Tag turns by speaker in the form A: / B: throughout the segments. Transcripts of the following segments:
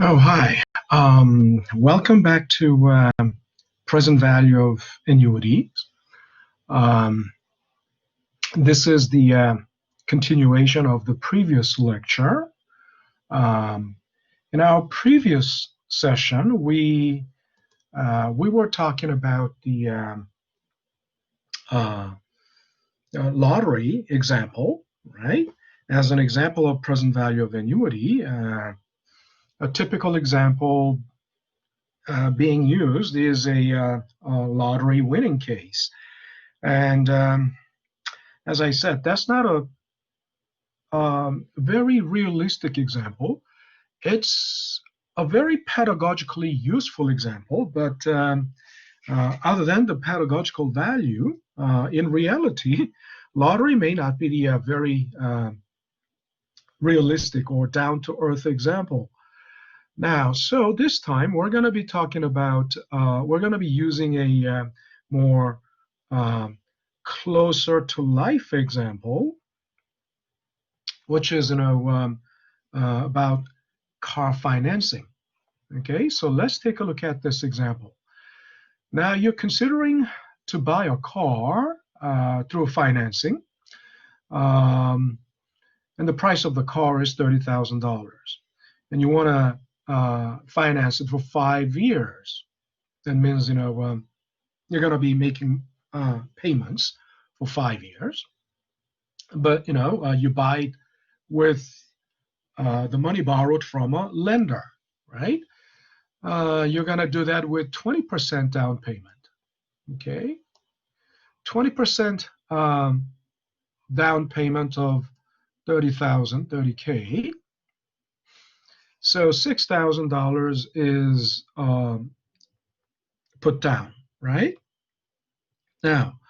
A: Oh, hi. Welcome back to present value of annuities. Um, this is the continuation of the previous lecture. Um, in our previous session, we were talking about the uh, lottery example, right? As an example of present value of annuity, a typical example being used is a lottery winning case. And as I said, that's not a very realistic example. It's a very pedagogically useful example, but other than the pedagogical value, in reality, lottery may not be the very realistic or down to earth example. Now, so this time we're going to be talking about, we're going to be using a more um, closer to life example, which is, about car financing. Okay, so let's take a look at this example. Now, you're considering to buy a car through financing, um, and the price of the car is $30,000, and you want to finance it for 5 years. That means, you're going to be making payments for 5 years, but you buy it with the money borrowed from a lender, right? You're going to do that with 20% down payment. Okay, 20% down payment of 30K. So $6,000 is put down, right? Now,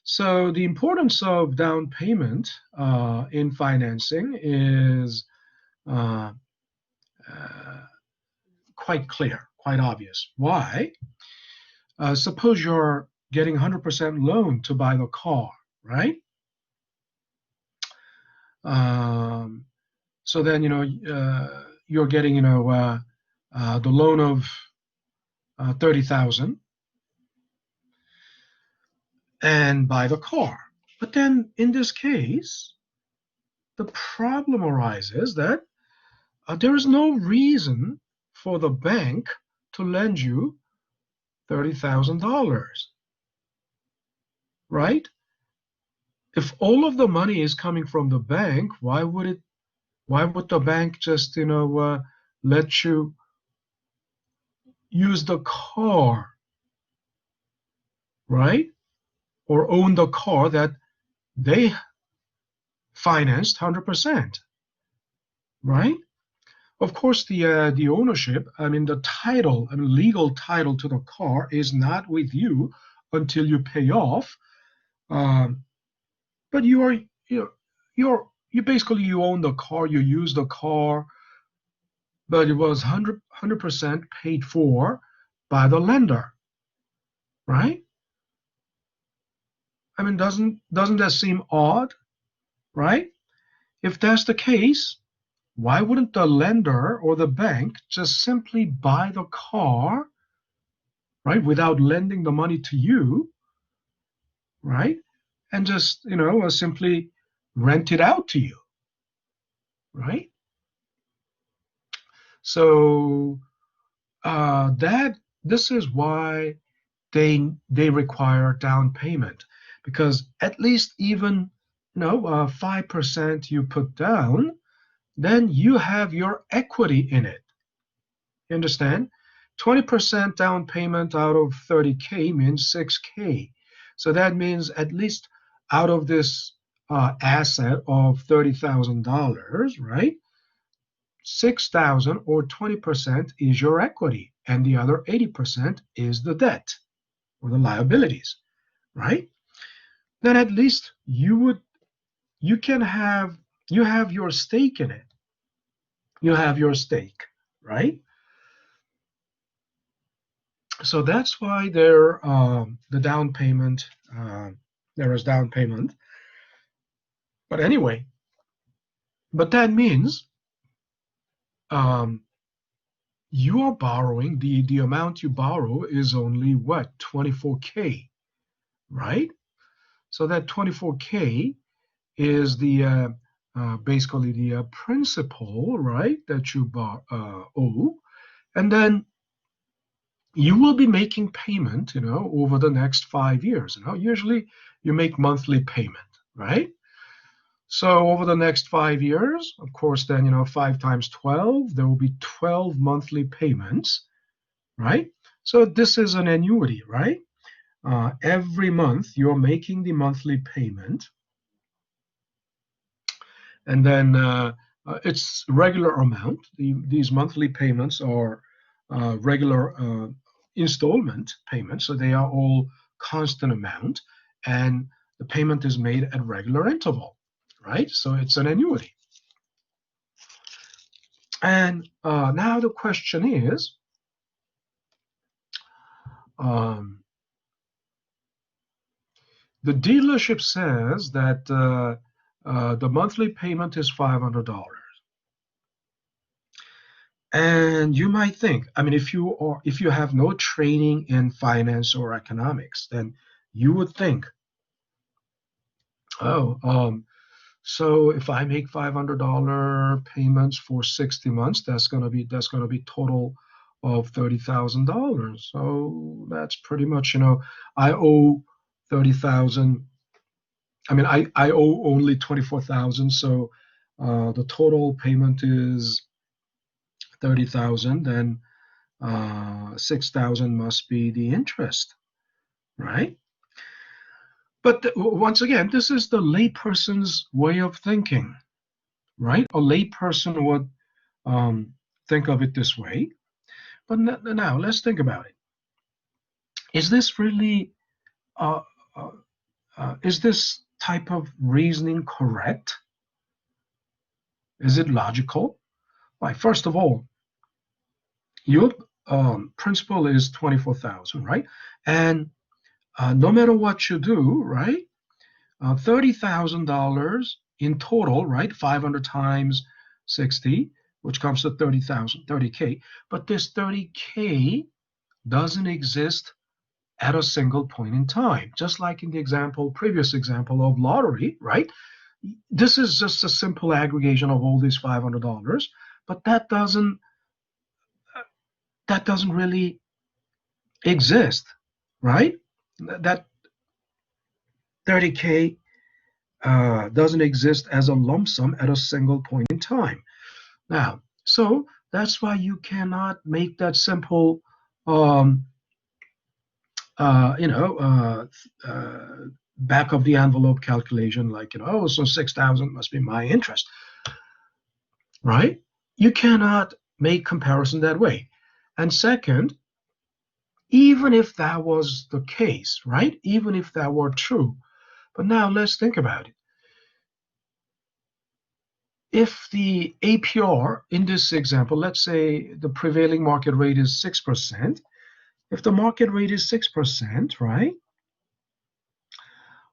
A: so the importance of down payment in financing is uh, uh, quite clear, quite obvious. Why? Suppose you're getting 100% loan to buy the car, right? Um, so then, you're getting, the loan of 30,000 and buy the car. But then in this case, the problem arises that there is no reason for the bank to lend you $30,000, right? If all of the money is coming from the bank, why would the bank just, let you use the car, right? Or own the car that they financed 100%, right? Of course, the ownership, I mean, the title, I mean, legal title to the car is not with you until you pay off. Um, but you basically you own the car, you use the car, but it was 100% paid for by the lender, right? I mean, doesn't that seem odd, right? If that's the case, why wouldn't the lender or the bank just simply buy the car, right, without lending the money to you, right, and just simply rent it out to you, right? So that this is why they require down payment, because at least even 5% you put down, then you have your equity in it. You understand? 20% down payment out of 30K means 6K. So that means at least out of this asset of $30,000, right? 6,000 or 20% is your equity, and the other 80% is the debt or the liabilities, right? Then at least you can have you have your stake in it. You have your stake, right? So that's why the down payment there is down payment. But anyway, but that means um, you are borrowing, the amount you borrow is only what? 24K, right? So that 24K is the basically the principal, right, that you owe. And then you will be making payment, over the next 5 years. Usually you make monthly payment, right? So over the next 5 years, of course, then, 5 times 12, there will be 12 monthly payments, right? So this is an annuity, right? Every month you're making the monthly payment, and then it's regular amount. These monthly payments are regular installment payments, so they are all constant amount, and the payment is made at regular interval, right? So it's an annuity. And now the question is, um, the dealership says that the monthly payment is $500. And you might think, I mean, if you have no training in finance or economics, then you would think, oh, so if I make $500 payments for 60 months, that's gonna be total of $30,000. So that's pretty much, I owe 30,000. I mean, I owe only 24,000, so the total payment is 30,000, then 6,000 must be the interest, right? But once again, this is the layperson's way of thinking, right? A layperson would think of it this way. But now let's think about it. Is this really, uh, uh, is this type of reasoning correct? Is it logical? Right, first of all, your principal is 24,000, right? And no matter what you do, right? $30,000 in total, right? 500 times 60, which comes to 30,000, 30K. But this 30K doesn't exist at a single point in time. Just like in the previous example of lottery, right? This is just a simple aggregation of all these $500, but that doesn't really exist, right? That 30K doesn't exist as a lump sum at a single point in time. Now, so that's why you cannot make that simple, um, uh, you know, uh, back of the envelope calculation, like, oh, so 6,000 must be my interest, right? You cannot make comparison that way. And second, even if that was the case, right? Even if that were true, but now let's think about it. If the APR in this example, let's say the prevailing market rate is 6%, if the market rate is 6%, right?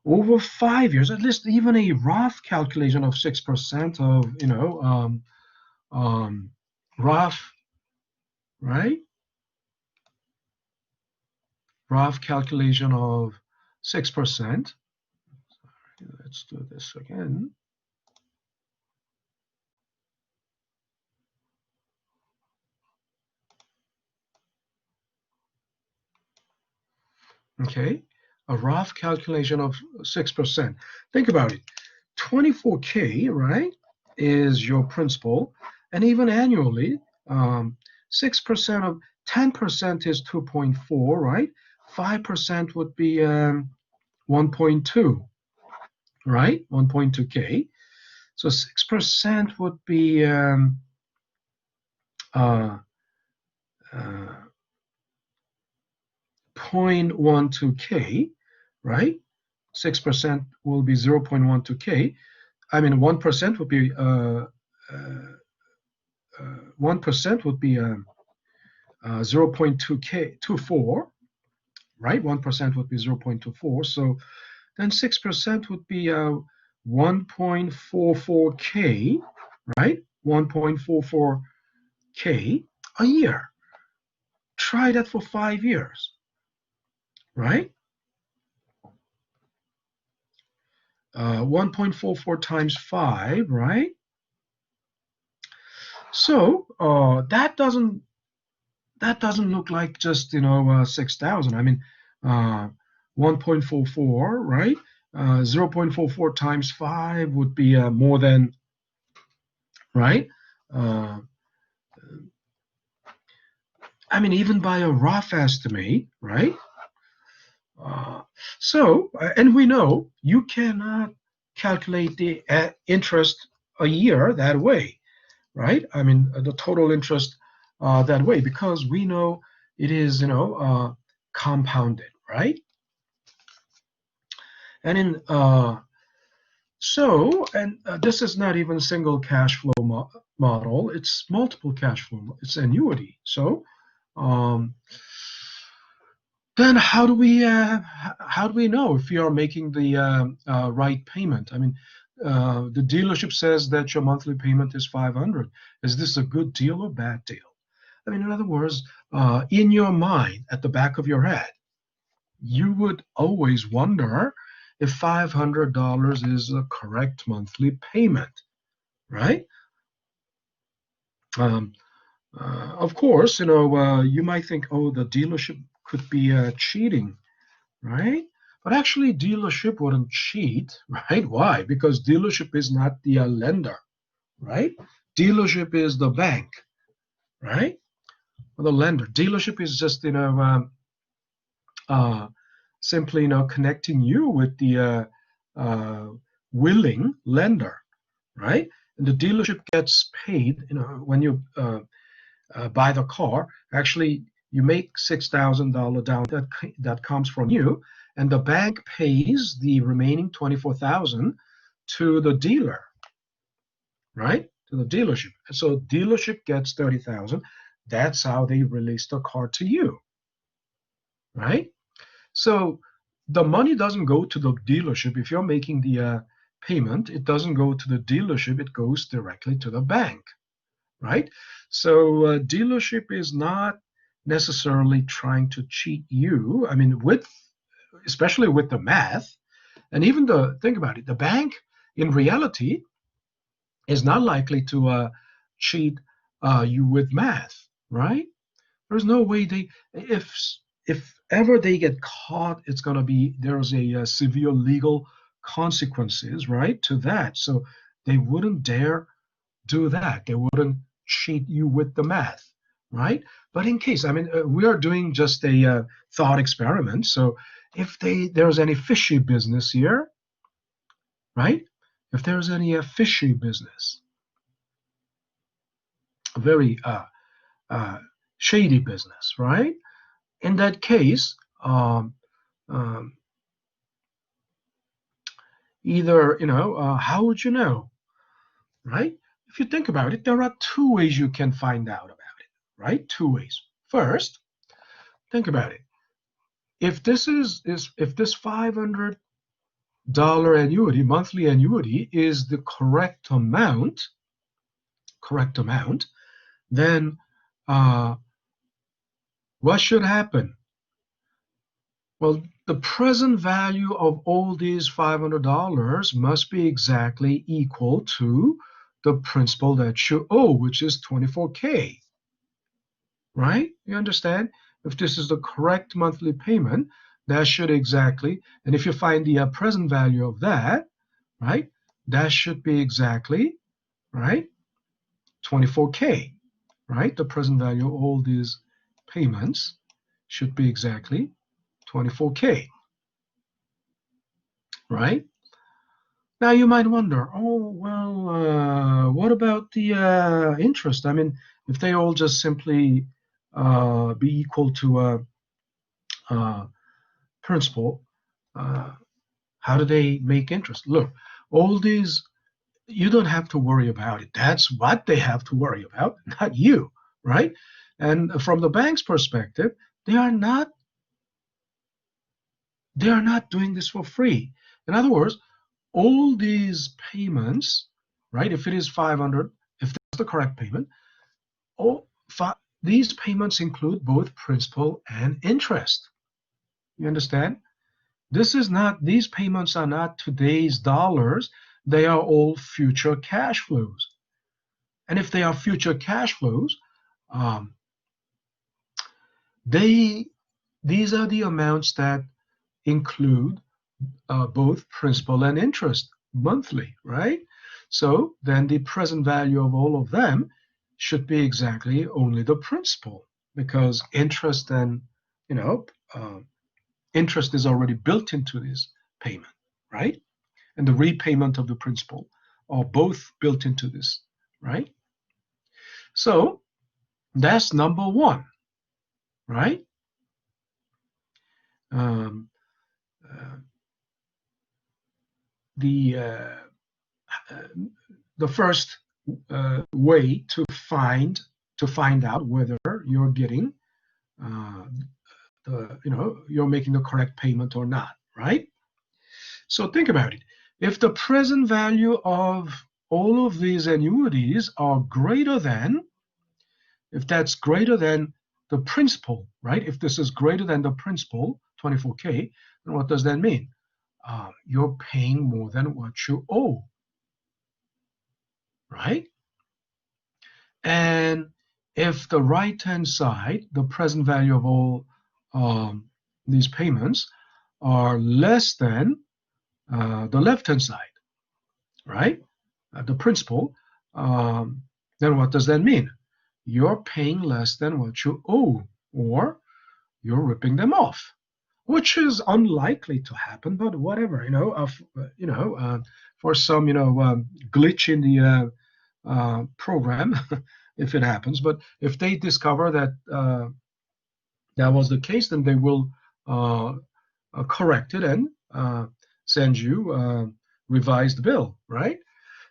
A: Over 5 years, at least even a rough calculation of 6% of, rough, right? Rough calculation of 6%. Let's do this again. Okay, a rough calculation of 6%. Think about it. 24K, right, is your principal, and even annually, 6% of 10% is 2.4, right? 5% would be 1.2, right? 1.2K. So 6% would be uh, uh, 0.12K, right? 6% will be 0.12K. I mean, 1% would be 1% would be 0.24, right? 1% would be 0.24. So then 6% would be 1.44K, right? 1.44K. a year. Try that for 5 years, right? 1.44 times 5, right? So that doesn't look like just 6,000. I mean, 1.44, right? 0.44 times 5 would be more than, right? Uh, I mean, even by a rough estimate, right? Uh, and we know you cannot calculate the interest a year that way, right? I mean, the total interest that way, because we know it is, compounded, right? And this is not even single cash flow model; it's multiple cash flow. It's annuity. So, um, then how do we know if you are making the right payment? I mean, the dealership says that your monthly payment is 500. Is this a good deal or bad deal? I mean, in other words, in your mind, at the back of your head, you would always wonder if $500 is the correct monthly payment, right? Um, of course, you might think, oh, the dealership could be cheating, right? But actually, dealership wouldn't cheat, right? Why? Because dealership is not the lender, right? Dealership is the bank, right? Or the lender. Dealership is just, uh, simply, connecting you with the willing lender, right? And the dealership gets paid, when you buy the car. Actually, you make $6,000 down that comes from you, and the bank pays the remaining 24,000 to the dealer, right? To the dealership. And so dealership gets 30,000. That's how they release the car to you, right? So the money doesn't go to the dealership. If you're making the payment, it doesn't go to the dealership. It goes directly to the bank, right? So dealership is not necessarily trying to cheat you. I mean, especially with the math, and even think about it, the bank in reality is not likely to cheat you with math, right? There's no way if ever they get caught, it's going to be there's a severe legal consequences, right, to that. So they wouldn't dare do that. They wouldn't cheat you with the math, right? But in case, I mean, we are doing just a thought experiment. So if there's any fishy business here, right? If there's any fishy business, a very uh, shady business, right? In that case, um, either how would you know, right? If you think about it, there are two ways you can find out about it, right? Two ways. First, think about it. If this $500 annuity, monthly annuity, is the correct amount, then what should happen? Well, the present value of all these $500 must be exactly equal to the principal that you owe, which is 24K, right? You understand? If this is the correct monthly payment, that should exactly, and if you find the present value of that, right, that should be exactly, right, 24K, right? The present value of all these payments should be exactly 24K, right? Now you might wonder, oh, well, what about the interest? I mean, if they all just simply be equal to uh, principal, uh, how do they make interest? Look, all these, you don't have to worry about it. That's what they have to worry about, not you, right? And from the bank's perspective, they are not doing this for free. In other words, all these payments, right? If it is 500, if that's the correct payment, all these payments include both principal and interest. You understand? These payments are not today's dollars. They are all future cash flows. And if they are future cash flows, um, these are the amounts that include both principal and interest monthly, right? So then the present value of all of them should be exactly only the principal, because interest and, you know, interest is already built into this payment, right? And the repayment of the principal are both built into this, right? So that's number one, right? Um, uh, the uh, the first way to find out whether you're getting uh, you're making the correct payment or not, right? So think about it. If the present value of all of these annuities are greater than, if that's greater than the principal, right? If this is greater than the principal, 24K, then what does that mean? You're paying more than what you owe, right? And if the right-hand side, the present value of all these payments are less than the left-hand side, right? The principal, then what does that mean? You're paying less than what you owe, or you're ripping them off, which is unlikely to happen, but whatever, for some, glitch in the program, if it happens. But if they discover that that was the case, then they will correct it and send you a revised bill, right?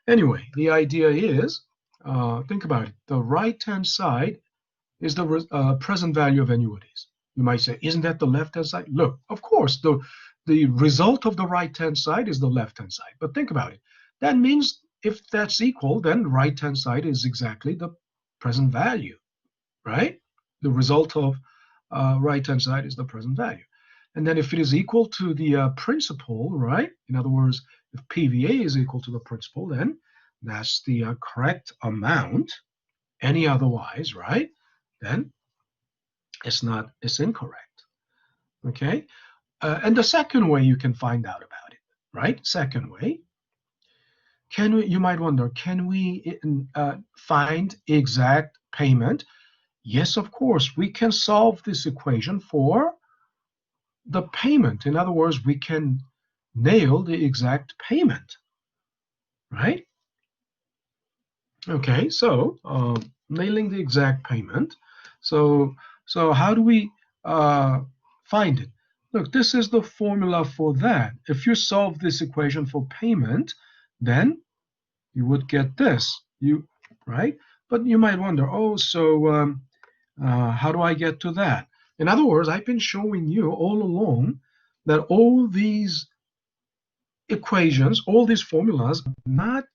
A: Anyway, the idea is, think about it. The right-hand side is the present value of annuities. You might say, isn't that the left-hand side? Look, of course, the result of the right-hand side is the left-hand side. But think about it. That means if that's equal, then right-hand side is exactly the present value, right? The result of right-hand side is the present value. And then if it is equal to the principal, right? In other words, if PVA is equal to the principal, then that's the correct amount. Any otherwise, right? Then it's incorrect. Okay. And the second way you can find out about it, right? Second way, you might wonder, can we find exact payment? Yes, of course, we can solve this equation for the payment. In other words, we can nail the exact payment, right? Okay, so nailing the exact payment. So how do we find it? Look, this is the formula for that. If you solve this equation for payment, then you would get this, right? But you might wonder, oh, so how do I get to that? In other words, I've been showing you all along that all these equations, all these formulas, are not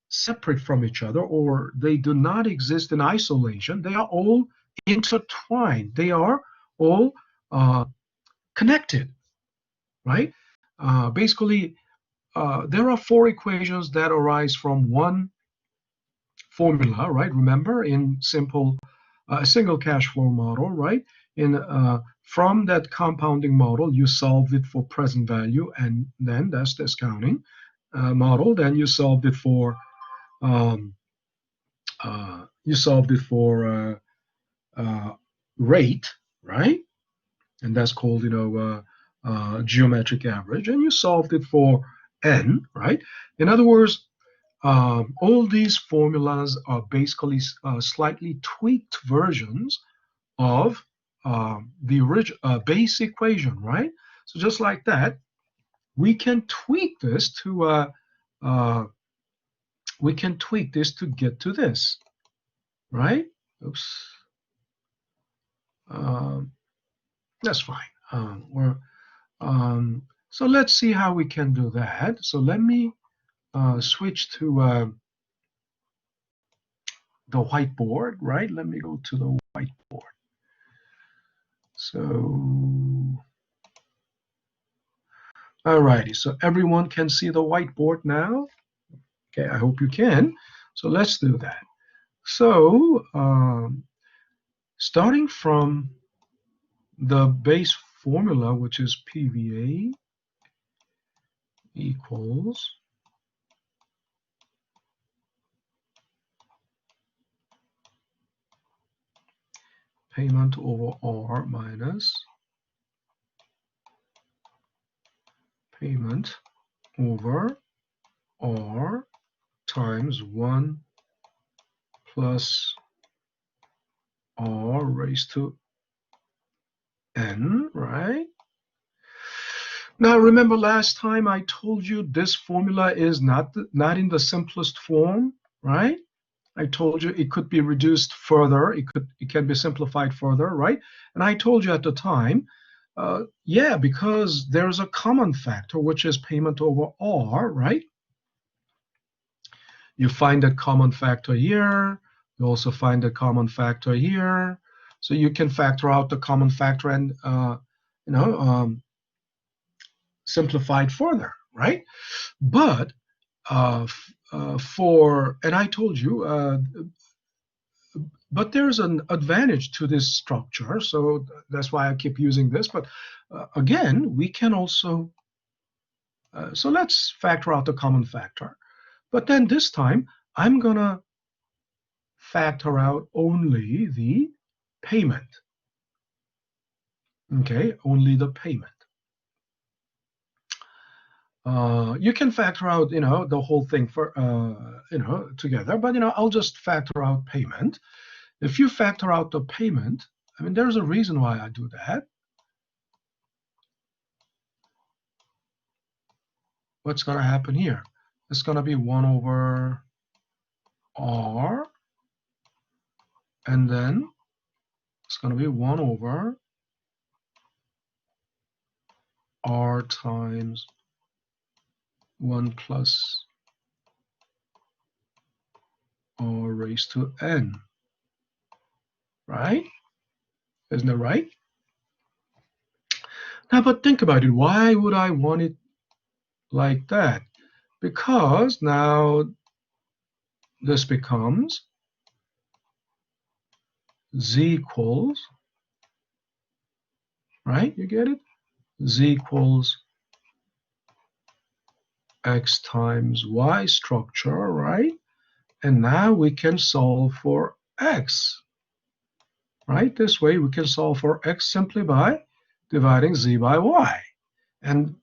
A: separate from each other, or they do not exist in isolation. They are all intertwined. They are all connected, right? Basically, there are four equations that arise from one formula, right? Remember, in a single cash flow model, right? From that compounding model, you solve it for present value, and then that's discounting model. Then you solved it for rate, right? And that's called, geometric average. And you solved it for n, right? In other words, all these formulas are basically slightly tweaked versions of the original base equation, right? So just like that, we can tweak this to get to this, right? Oops. That's fine. So let's see how we can do that. So let me switch to the whiteboard, right? Let me go to the whiteboard. So, alrighty, so everyone can see the whiteboard now? Okay, I hope you can. So let's do that. So, starting from the base formula, which is PVA equals payment over R minus payment over R times 1 plus R raised to N, right? Now remember last time I told you this formula is not in the simplest form, right? I told you it could be reduced further, it can be simplified further, right? And I told you at the time, yeah, because there's a common factor, which is payment over R, right? You find a common factor here, you also find a common factor here, so you can factor out the common factor and simplify it further, right? But and I told you, but there's an advantage to this structure, so that's why I keep using this. But again, we can also, so let's factor out the common factor. But then this time, I'm going to factor out only the payment. Okay, only the payment. You can factor out, the whole thing for, together, but, I'll just factor out payment. If you factor out the payment, I mean, there's a reason why I do that. What's going to happen here? It's going to be 1 over R, and then it's going to be 1 over R times 1 plus R raised to N, right? Isn't that right? Now, but think about it. Why would I want it like that? Because now this becomes Z equals, right? You get it? Z equals X times Y structure, right? And now we can solve for X, right? This way we can solve for X simply by dividing Z by Y. And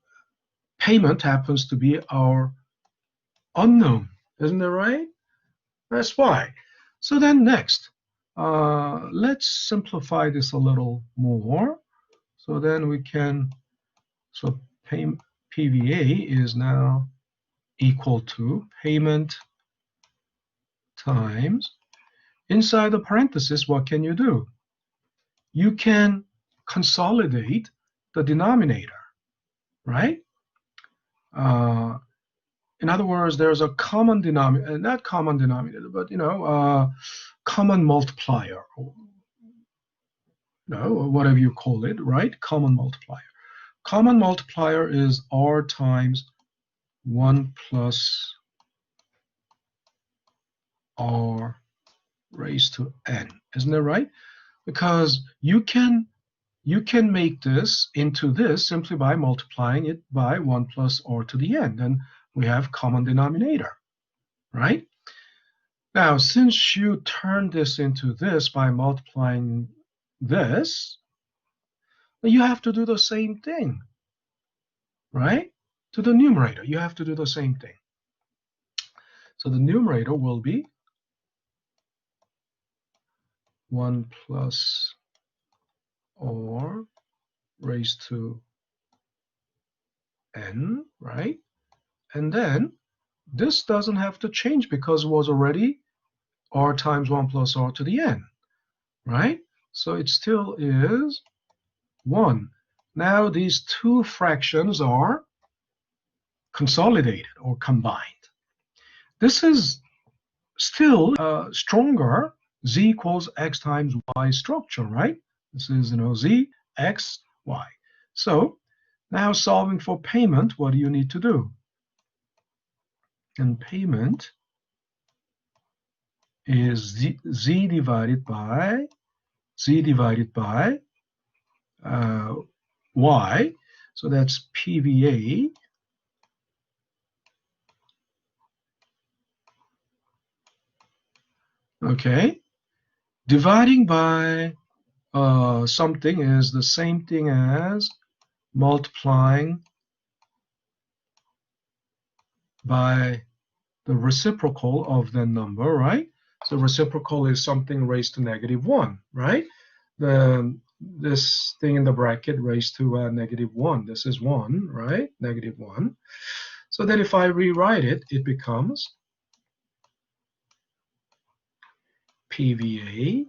A: payment happens to be our unknown, isn't it right? That's why. So then next, let's simplify this a little more. So then we can, so PVA is now equal to payment times, inside the parenthesis, what can you do? You can consolidate the denominator, right? In other words, there's a common denominator, not common denominator, but common multiplier, or whatever you call it, right? Common multiplier. Common multiplier is R times 1 plus R raised to N. Isn't that right? Because you can make this into this simply by multiplying it by 1 plus R to the N. Then we have common denominator, right? Now, since you turn this into this by multiplying this, you have to do the same thing, right? To the numerator, you have to do the same thing. So the numerator will be 1 plus R raised to N, right? And then this doesn't have to change because it was already R times 1 plus R to the N, right? So it still is 1. Now these two fractions are consolidated or combined. This is still stronger Z equals X times Y structure, right? This is, Z, X, Y. So now solving for payment, what do you need to do? And payment is Z divided by Y. So that's PVA. Okay. Dividing by something is the same thing as multiplying by the reciprocal of the number, right? So reciprocal is something raised to -1, right? This thing in the bracket raised to -1. This is 1, right? -1. So then if I rewrite it, it becomes PVA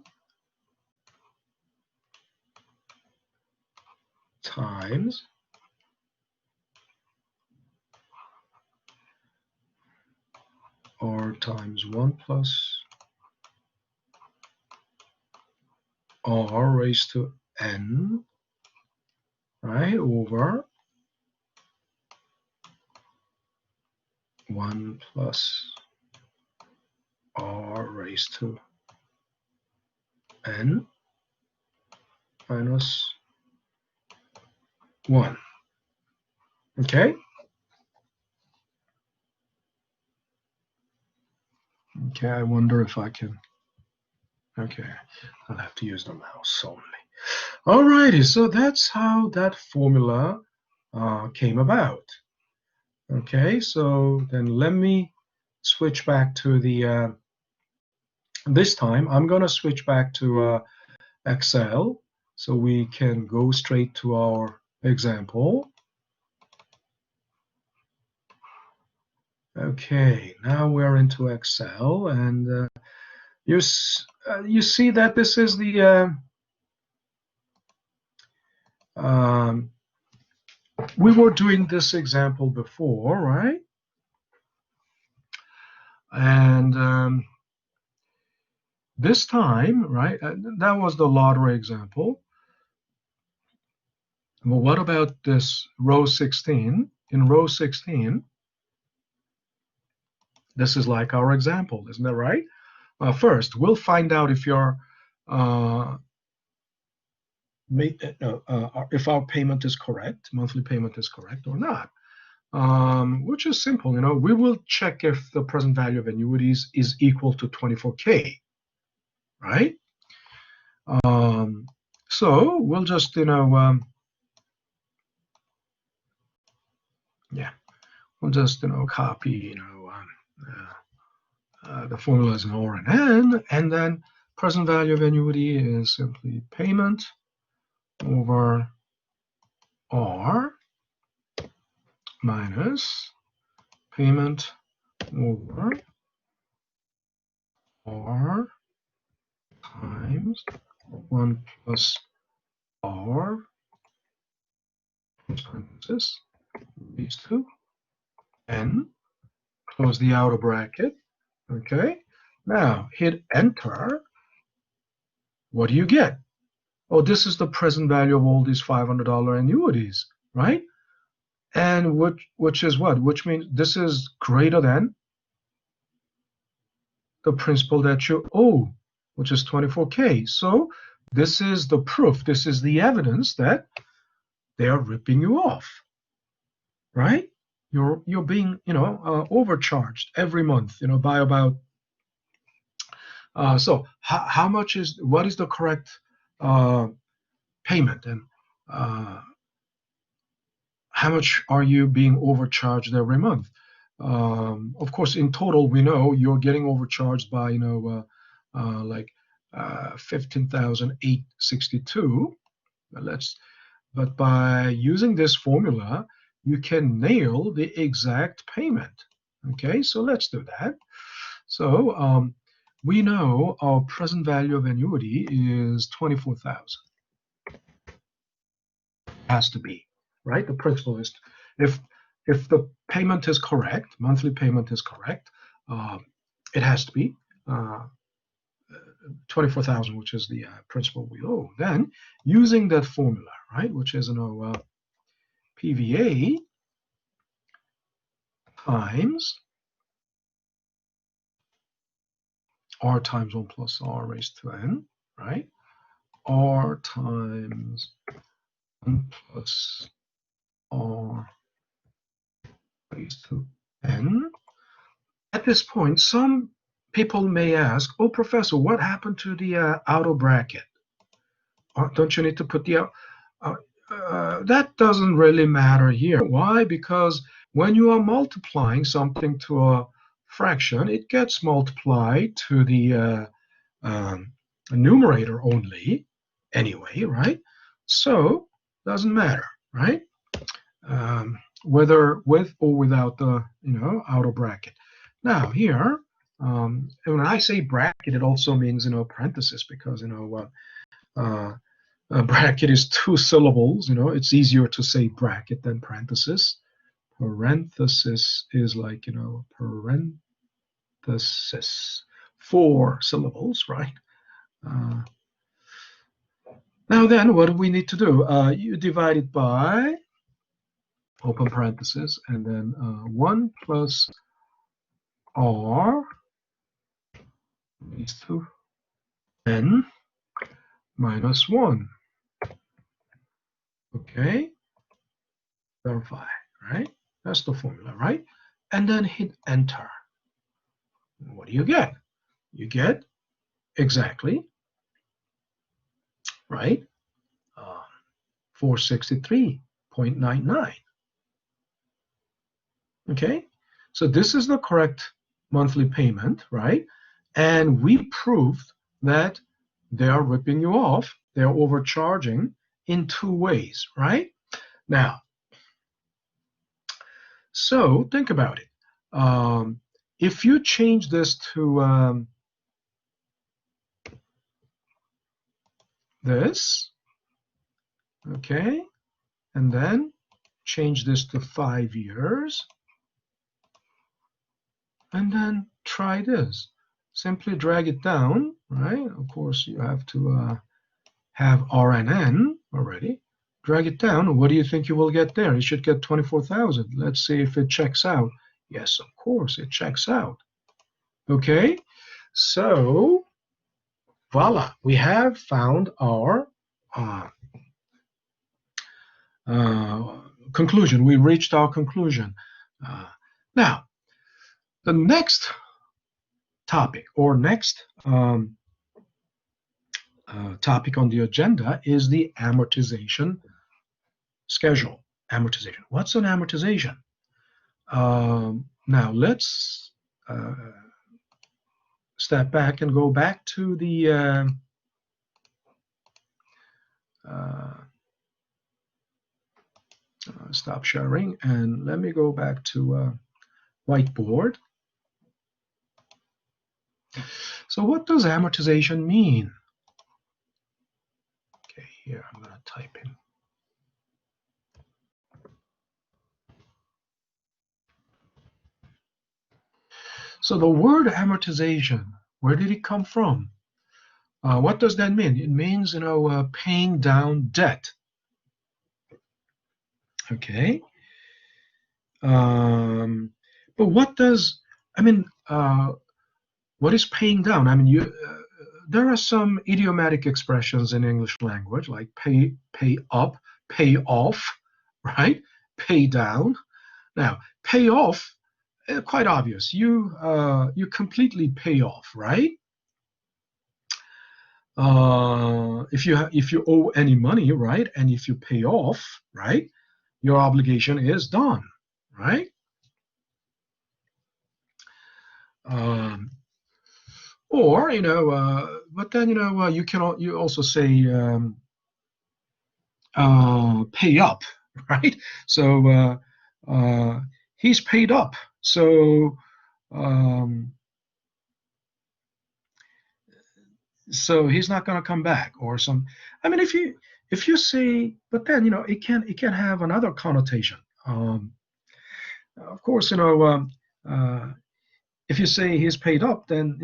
A: times R times 1 plus R raised to N, right, over 1 plus R raised to N minus 1. Okay? Okay, I wonder if I can. Okay, I'll have to use the mouse only. Alrighty, so that's how that formula came about. Okay, so then let me switch back to the, this time I'm going to switch back to Excel so we can go straight to our example. Okay, now we're into Excel, and you see that this is the we were doing this example before, right? And this time, right, that was the lottery example. Well, what about this row 16? In row 16, this is like our example, isn't that right? First, we'll find out if your if our payment is correct, monthly payment is correct or not, which is simple. We will check if the present value of annuities is equal to 24K, right? So we'll just, we'll just, copy, the formulas in R and N, and then present value of annuity is simply payment over R minus payment over R times 1 plus R parenthesis raised to N, close the outer bracket. Okay, now hit enter. What do you get? Oh, this is the present value of all these $500 annuities, right? And which is what? Which means this is greater than the principal that you owe, which is 24K. So this is the proof. This is the evidence that they are ripping you off, right? You're being, overcharged every month, by about. So how much what is the correct payment, and how much are you being overcharged every month? Of course, in total, we know you're getting overcharged by, like 15,862. But by using this formula, you can nail the exact payment. Okay, so let's do that. So we know our present value of annuity is 24,000. Has to be, right? The principal is, if the payment is correct, monthly payment is correct, it has to be 24,000, which is the principal we owe. Then, using that formula, right, which is PVA times R times 1 plus R raised to N, right? R times 1 plus R raised to N. At this point, some people may ask, oh, Professor, what happened to the outer bracket? Don't you need to put the that doesn't really matter here. Why? Because when you are multiplying something to a fraction, it gets multiplied to the numerator only anyway, right? So doesn't matter, right? Whether with or without the outer bracket. Now here, and when I say bracket, it also means parenthesis, because a bracket is 2 syllables. It's easier to say bracket than parenthesis. Parenthesis is like parenthesis, 4 syllables, right? Now then, what do we need to do? You divide it by open parenthesis, and then 1 plus R raised to N minus 1. Okay, verify, right? That's the formula, right? And then hit enter. What do you get? You get exactly, right? 463.99. Okay, so this is the correct monthly payment, right? And we proved that they are ripping you off. They're overcharging in 2 ways, right? Now, so think about it. If you change this to this, okay, and then change this to 5 years, and then try this. Simply drag it down, right? Of course, you have to have R and N already. Drag it down. What do you think you will get there? You should get 24,000. Let's see if it checks out. Yes, of course, it checks out. Okay, so voila, we have found our conclusion. We reached our conclusion. Now, the next topic, or next topic on the agenda, is the amortization schedule. Amortization. What's an amortization? Now let's step back and go back to the stop sharing, and let me go back to whiteboard. So what does amortization mean? Okay, here I'm going to type in. So the word amortization, where did it come from? What does that mean? It means, paying down debt. Okay. But what does, what is paying down? There are some idiomatic expressions in English language, like pay up, pay off, right? Pay down. Now, pay off, quite obvious. You completely pay off, right? If you owe any money, right, and if you pay off, right, your obligation is done, right? Or but then you also say pay up, right? So he's paid up, so so he's not going to come back, or some. If you say, but then it can have another connotation. Of course, if you say he's paid up, then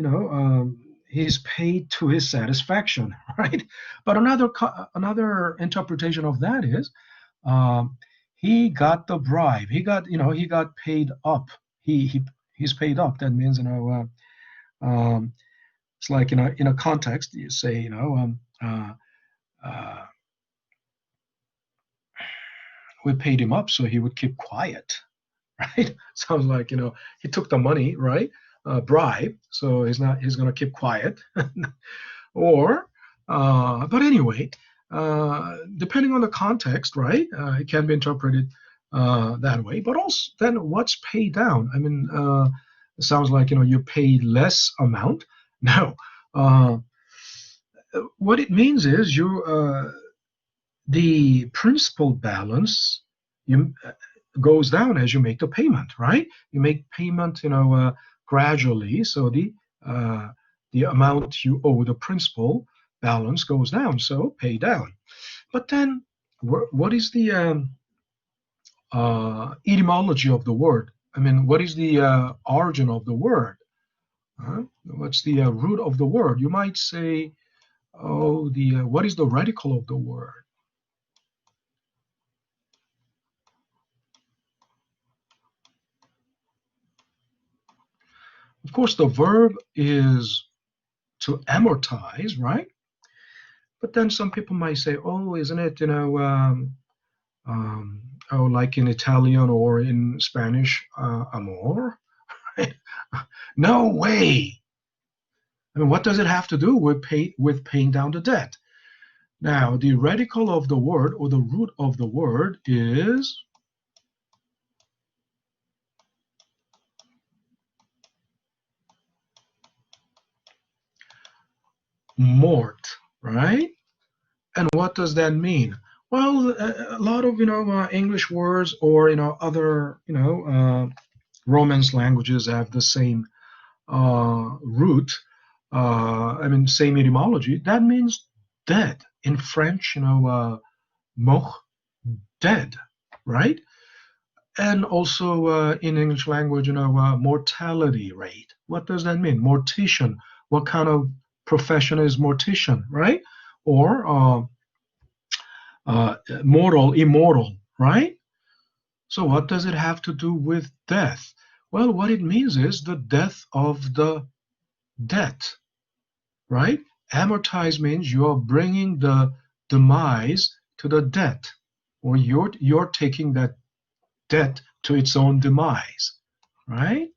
A: he's paid to his satisfaction, right? But another interpretation of that is um, he got the bribe. He got paid up. He's paid up. That means it's like in a context you say we paid him up so he would keep quiet, right? Sounds like he took the money, right? Bribe, so he's gonna keep quiet, or but anyway, depending on the context, right? It can be interpreted that way. But also, then what's pay down? I mean, it sounds like you pay less amount. No, uh, what it means is the principal balance you goes down as you make the payment, right? You make payment, gradually, so the amount you owe the principal balance goes down, so pay down. But then, what is the etymology of the word? I mean, what is the origin of the word? What's the root of the word? You might say, oh, the what is the radical of the word? Of course, the verb is to amortize, right? But then some people might say, oh, isn't it, oh, like in Italian or in Spanish, amor? No way. I mean, what does it have to do with paying down the debt? Now, the radical of the word or the root of the word is mort, right? And what does that mean? Well, a lot of English words or other Romance languages have the same root. I mean, same etymology. That means dead in French. Mort, dead, right? And also in English language, mortality rate. What does that mean? Mortician. What kind of profession is mortician, right? Or mortal, immortal, right? So what does it have to do with death? Well, what it means is the death of the debt, right? Amortize means you are bringing the demise to the debt, or you're taking that debt to its own demise, right?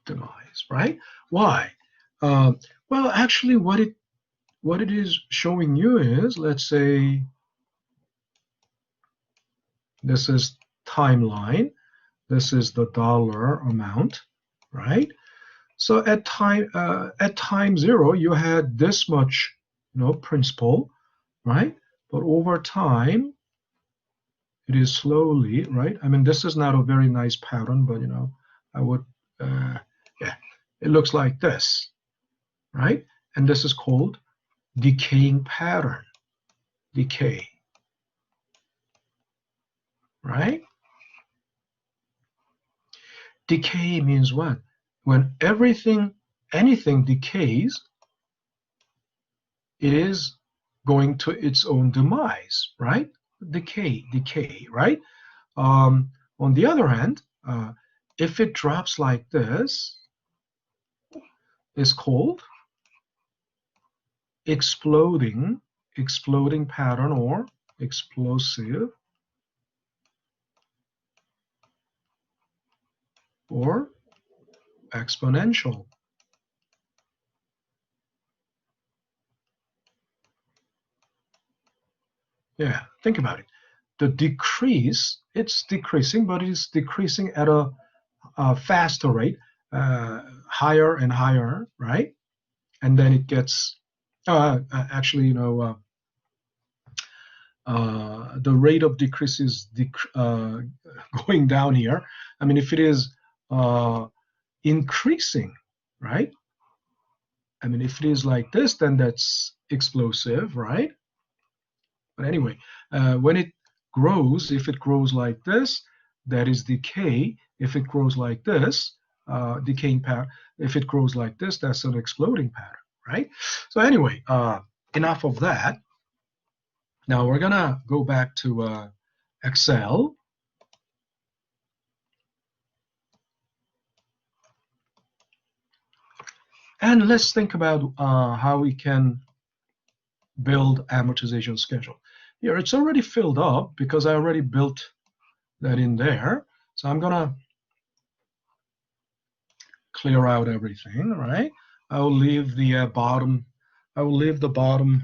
A: Demise, right? Why? Well, actually, what it is showing you is, let's say, this is timeline. This is the dollar amount, right? So at time zero, you had this much, principal, right? But over time, it is slowly, right? I mean, this is not a very nice pattern, but I would, yeah, it looks like this, right? And this is called decaying pattern, decay, right? Decay means what? When anything decays, it is going to its own demise, right? Decay, right? On the other hand, if it drops like this, it's called exploding pattern or explosive or exponential. Yeah, think about it. The decrease, it's decreasing, but it's decreasing at a faster rate, higher and higher, right? And then it gets, actually, the rate of decrease is going down here. I mean, if it is increasing, right? I mean, if it is like this, then that's explosive, right? But anyway, when it grows, if it grows like this, that is decay. If it grows like this, decaying pattern. If it grows like this, that's an exploding pattern, right? So anyway, enough of that. Now we're gonna go back to Excel. And let's think about how we can build amortization schedule. Here, it's already filled up because I already built that in there. So I'm gonna clear out everything, right? I will leave the bottom. I will leave the bottom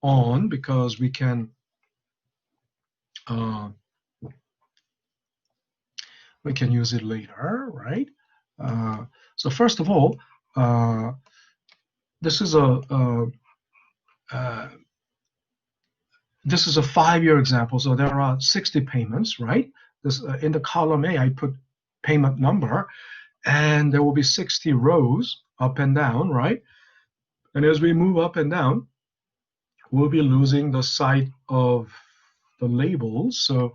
A: on because we can use it later, right? So first of all, this is a 5-year example. So there are 60 payments, right? This in the column A, I put payment number, and there will be 60 rows up and down, right? And as we move up and down, we'll be losing the sight of the labels, so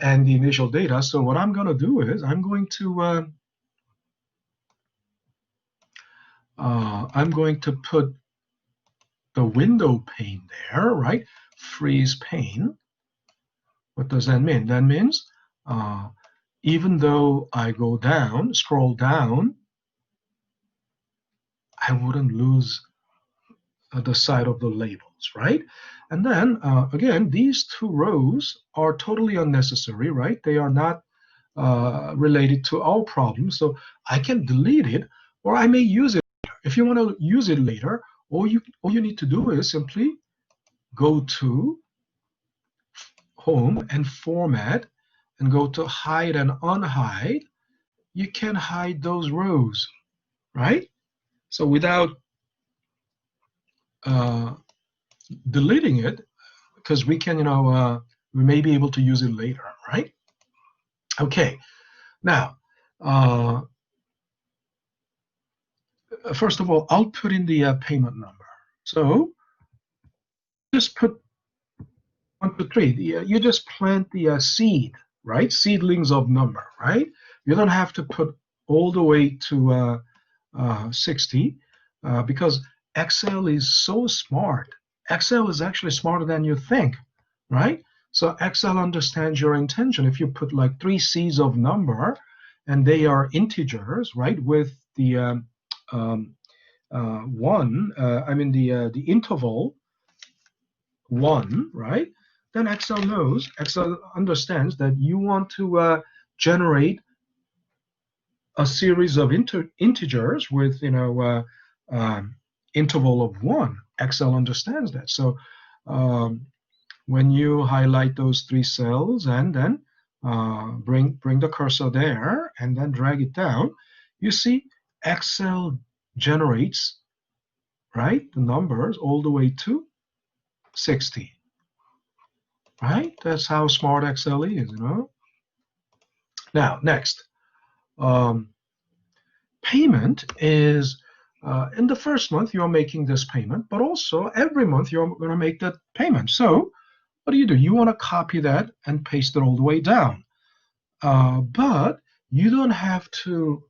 A: and the initial data. So what I'm going to do is I'm going to put the window pane there, right? Freeze pane. What does that mean? That means even though I go down, scroll down, I wouldn't lose the side of the labels, right? And then again, these 2 rows are totally unnecessary, right? They are not related to our problem, so I can delete it, or I may use it later. If you want to use it later, all you need to do is simply go to Home and Format, and go to Hide and Unhide. You can hide those rows, right? So without deleting it, because we can, we may be able to use it later, right? Okay, now, first of all, I'll put in the payment number. So just put 1, 2, 3. You just plant the seed, right? Seedlings of number, right? You don't have to put all the way to 60 because Excel is so smart. Excel is actually smarter than you think, right? So Excel understands your intention. If you put like 3 seeds of number and they are integers, right, with the the interval 1, right? Then Excel understands that you want to generate a series of integers with, interval of 1. Excel understands that. So when you highlight those 3 cells and then bring the cursor there and then drag it down, you see Excel generates, right, the numbers all the way to 60. Right? That's how smart Excel is, Now, next, payment is in the first month you're making this payment, but also every month you're going to make that payment. So what do? You want to copy that and paste it all the way down. But you don't have to,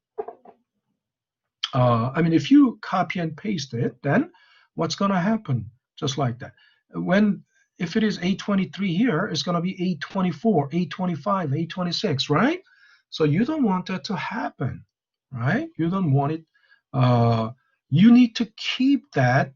A: if you copy and paste it, then what's going to happen? Just like that. If it is 823 here, it's going to be 824, 825, 826, right? So you don't want that to happen, right? You don't want it. You need to keep that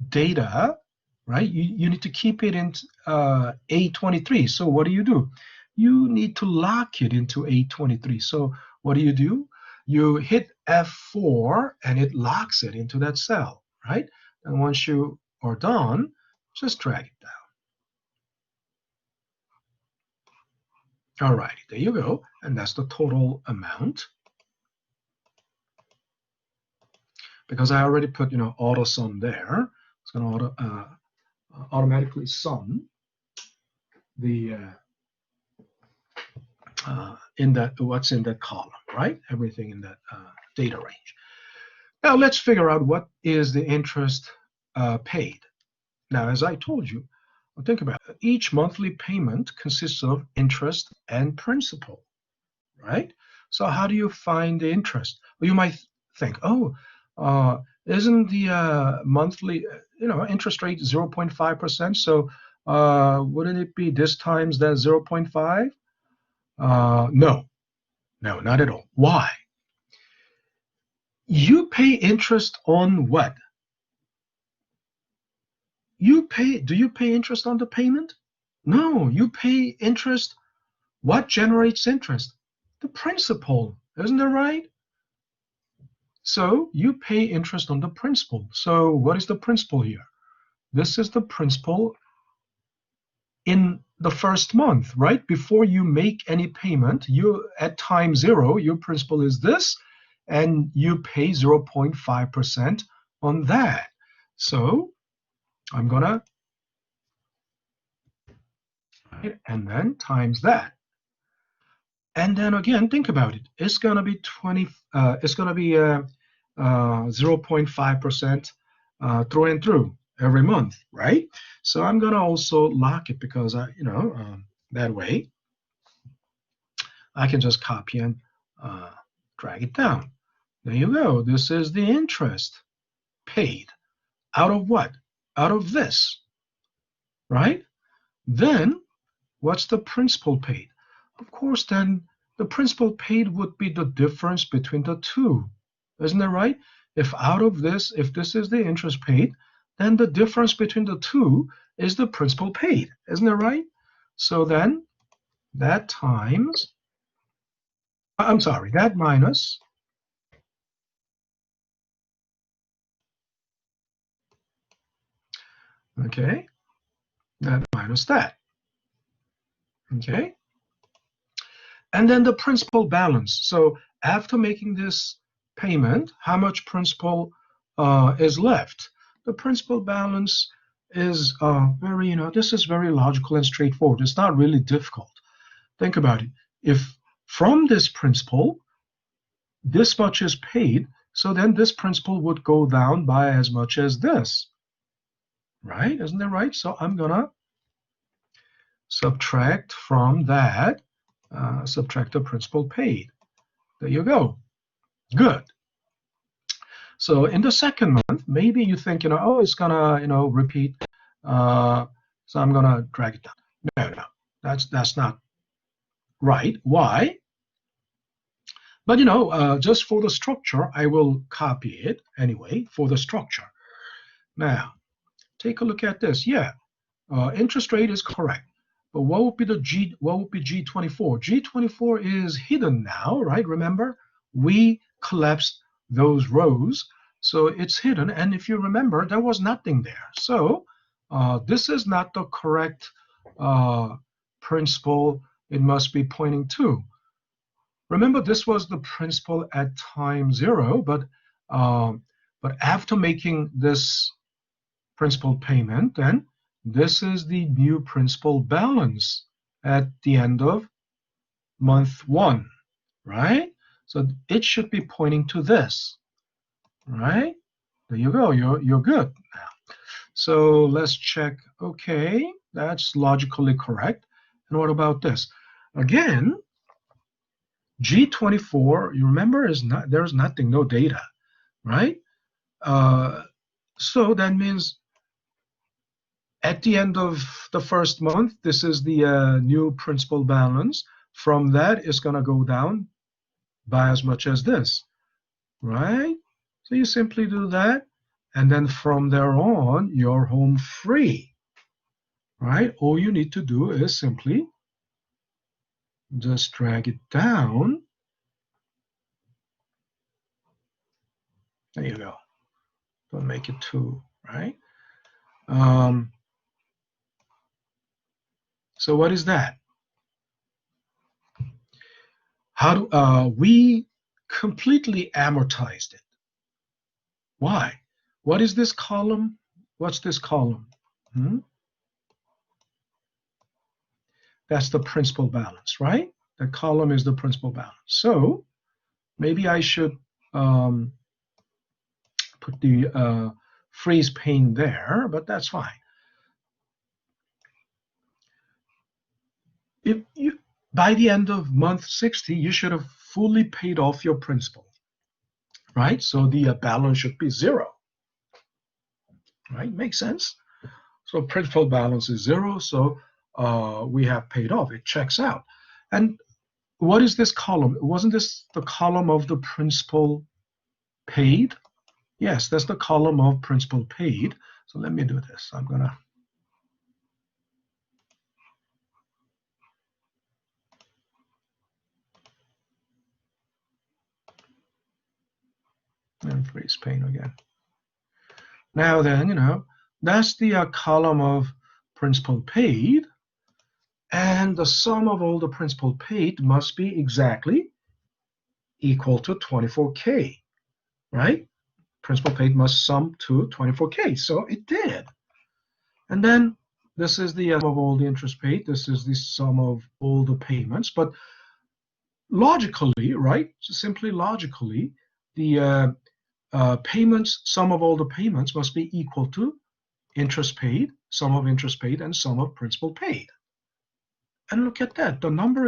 A: data, right? You need to keep it in 823. So what do? You need to lock it into 823. So what do? You hit F4 and it locks it into that cell, right? And once you are done, just drag it down. All right, there you go. And that's the total amount. Because I already put, auto sum there. It's going to automatically sum the what's in that column, right? Everything in that data range. Now let's figure out what is the interest paid. Now, as I told you, Well, think about it. Each monthly payment consists of interest and principal, right? So how do you find the interest? Well, you might think, oh, isn't the monthly, interest rate 0.5%? So wouldn't it be this times that 0.5? No, no, not at all. Why? You pay interest on what? Do you pay interest on the payment? No, you pay interest. What generates interest? The principal, isn't that right? So you pay interest on the principal. So what is the principal here? This is the principal in the first month, right? Before you make any payment, you at time zero, your principal is this, and you pay 0.5% on that. So I'm gonna, and then times that. And then again, think about it. It's gonna be 0.5% through and through every month, right? So I'm gonna also lock it because that way I can just copy and drag it down. There you go. This is the interest paid out of what? Out of this, right? Then what's the principal paid? Of course, then the principal paid would be the difference between the two. Isn't that right? If this is the interest paid, then the difference between the two is the principal paid. Isn't that right? So then that times, I'm sorry, that minus, okay, that minus that, okay? And then the principal balance. So after making this payment, how much principal is left? The principal balance is this is very logical and straightforward. It's not really difficult. Think about it. If from this principal, this much is paid, so then this principal would go down by as much as this, right? Isn't that right? So I'm gonna subtract from that, subtract the principal paid. There you go. Good. So in the second month, maybe you think, oh, it's gonna, repeat. So I'm gonna drag it down. No, that's not right. Why? But just for the structure, I will copy it anyway for the structure. Now, take a look at this. Yeah, interest rate is correct. But what would be G24? G24 is hidden now, right? Remember, we collapsed those rows, so it's hidden. And if you remember, there was nothing there. So this is not the correct principal it must be pointing to. Remember, this was the principal at time zero, but after making this principal payment, then this is the new principal balance at the end of month one, right? So it should be pointing to this, right? There you go. You're good now. So let's check. Okay, that's logically correct. And what about this? Again, G24, you remember, there's nothing, no data, right? So that means at the end of the first month, this is the new principal balance. From that, it's going to go down by as much as this, right? So you simply do that, and then from there on, you're home free, right? All you need to do is simply just drag it down. There you go. Don't make it too, right? So what is that? How do we completely amortized it? Why? What is this column? What's this column? That's the principal balance, right? The column is the principal balance. So maybe I should put the freeze pane there, but that's fine. by the end of month 60, you should have fully paid off your principal, right? So the balance should be 0, right? Makes sense. So principal balance is 0, so we have paid off. It checks out. And what is this column? Wasn't this the column of the principal paid? Yes, that's the column of principal paid. So let me do this. I'm gonna and freeze pane again. Now then, that's the column of principal paid, and the sum of all the principal paid must be exactly equal to 24K, right? Principal paid must sum to 24K, so it did. And then this is the sum of all the interest paid. This is the sum of all the payments. But logically, right, simply logically, the payments, sum of all the payments must be equal to interest paid, sum of interest paid, and sum of principal paid. And look at that. The number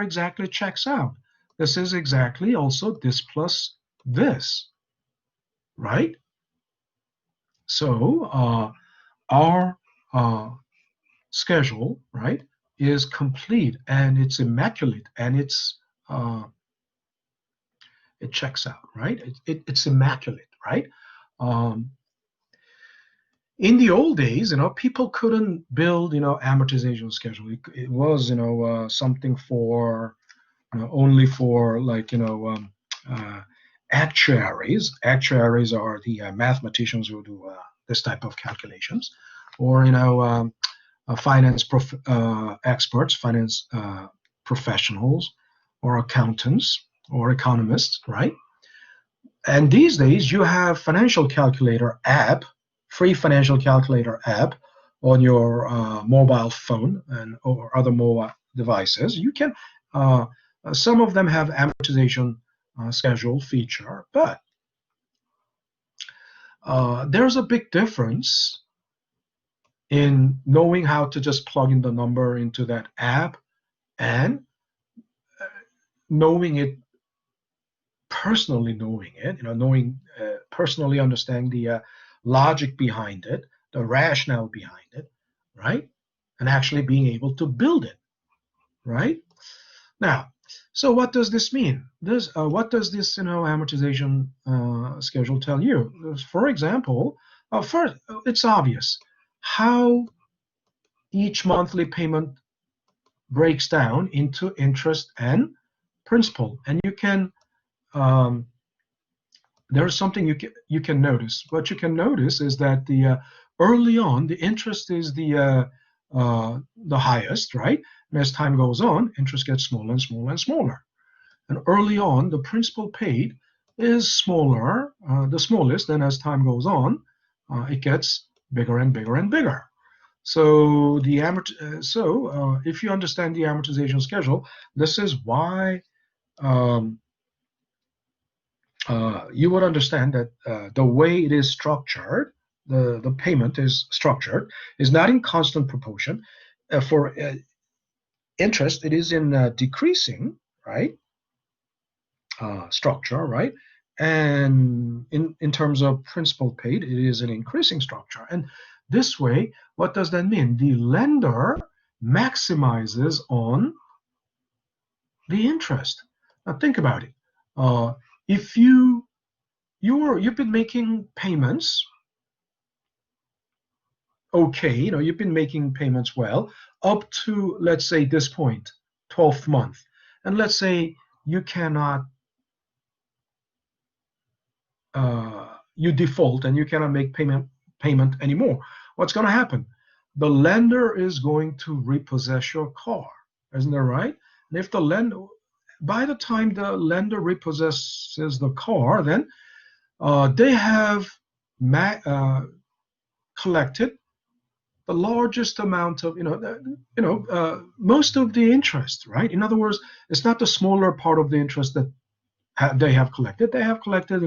A: exactly checks out. This is exactly also this plus this, right? So our schedule, right, is complete and it's immaculate and it checks out, right? It's immaculate, right? In the old days, people couldn't build, amortization schedule. It was, something for, only for like, actuaries. Actuaries are the mathematicians who do this type of calculations, or finance experts, finance professionals, or accountants, or economists, right? And these days, you have financial calculator app, free financial calculator app on your mobile phone or other mobile devices. You can. Some of them have amortization schedule feature, but there's a big difference in knowing how to just plug in the number into that app and knowing it, personally knowing it, personally understanding the logic behind it, the rationale behind it, right? And actually being able to build it, right? Now, so what does this mean? What does this, amortization schedule tell you? For example, first, it's obvious how each monthly payment breaks down into interest and principal, and you can. There's something you can notice. What you can notice is that the early on the interest is the highest, right? And as time goes on, interest gets smaller and smaller and smaller. And early on, the principal paid is smaller, the smallest. And as time goes on, it gets bigger and bigger and bigger. So if you understand the amortization schedule, this is why. You would understand that the way it is structured, the payment is structured, is not in constant proportion. For interest, it is in decreasing, right? Structure, right? And in terms of principal paid, it is an increasing structure. And this way, what does that mean? The lender maximizes on the interest. Now think about it. If you've been making payments, okay, you've been making payments well up to, let's say, this point, 12th month, and let's say you cannot, you default and you cannot make payment anymore. What's going to happen? The lender is going to repossess your car, isn't that right? And if the lender, by the time the lender repossesses the car, then they have collected the largest amount of, most of the interest, right? In other words, it's not the smaller part of the interest that they have collected. They have collected,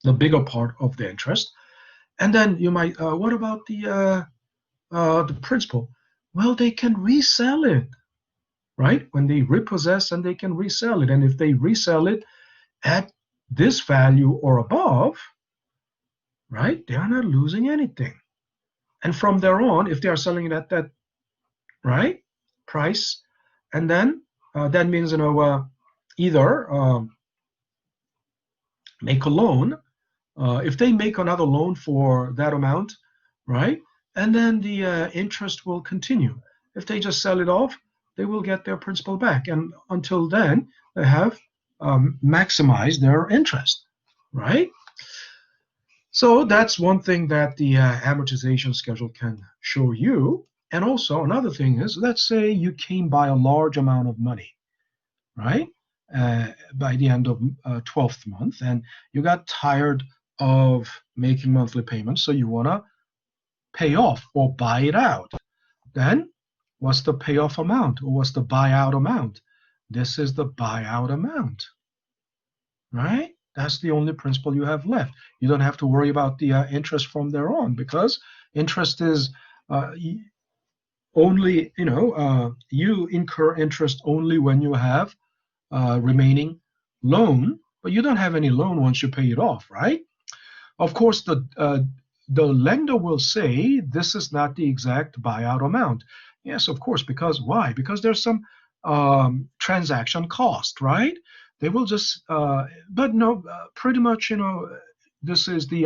A: the bigger part of the interest. And then you might, what about the principal? Well, they can resell it. right? When they repossess and they can resell it. And if they resell it at this value or above, right, they are not losing anything. And from there on, if they are selling it at that, right, price, and then that means, either make a loan. If they make another loan for that amount, right, and then the interest will continue. If they just sell it off, they will get their principal back. And until then, they have maximized their interest, right? So that's one thing that the amortization schedule can show you. And also another thing is, let's say you came by a large amount of money, right? By the end of 12th month, and you got tired of making monthly payments, so you want to pay off or buy it out. Then what's the payoff amount or what's the buyout amount? This is the buyout amount, right? That's the only principal you have left. You don't have to worry about the interest from there on, because interest is only, you incur interest only when you have remaining loan, but you don't have any loan once you pay it off, right? Of course, the lender will say this is not the exact buyout amount. Yes, of course, because why? Because there's some transaction cost, right? They will just, but no, pretty much, this is the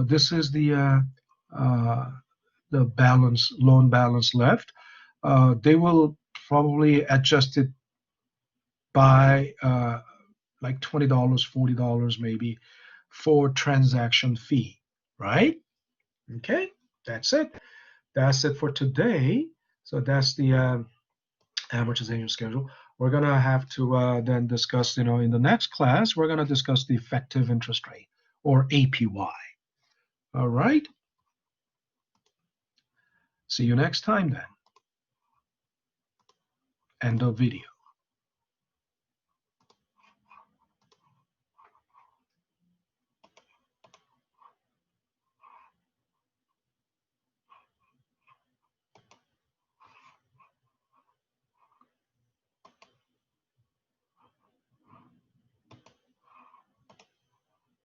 A: this is the balance, loan balance left. They will probably adjust it by like $20, $40 maybe for transaction fee, right? Okay, that's it. That's it for today. So that's the amortization schedule. We're gonna have to then discuss, in the next class, we're gonna discuss the effective interest rate, or APY. All right. See you next time then. End of video.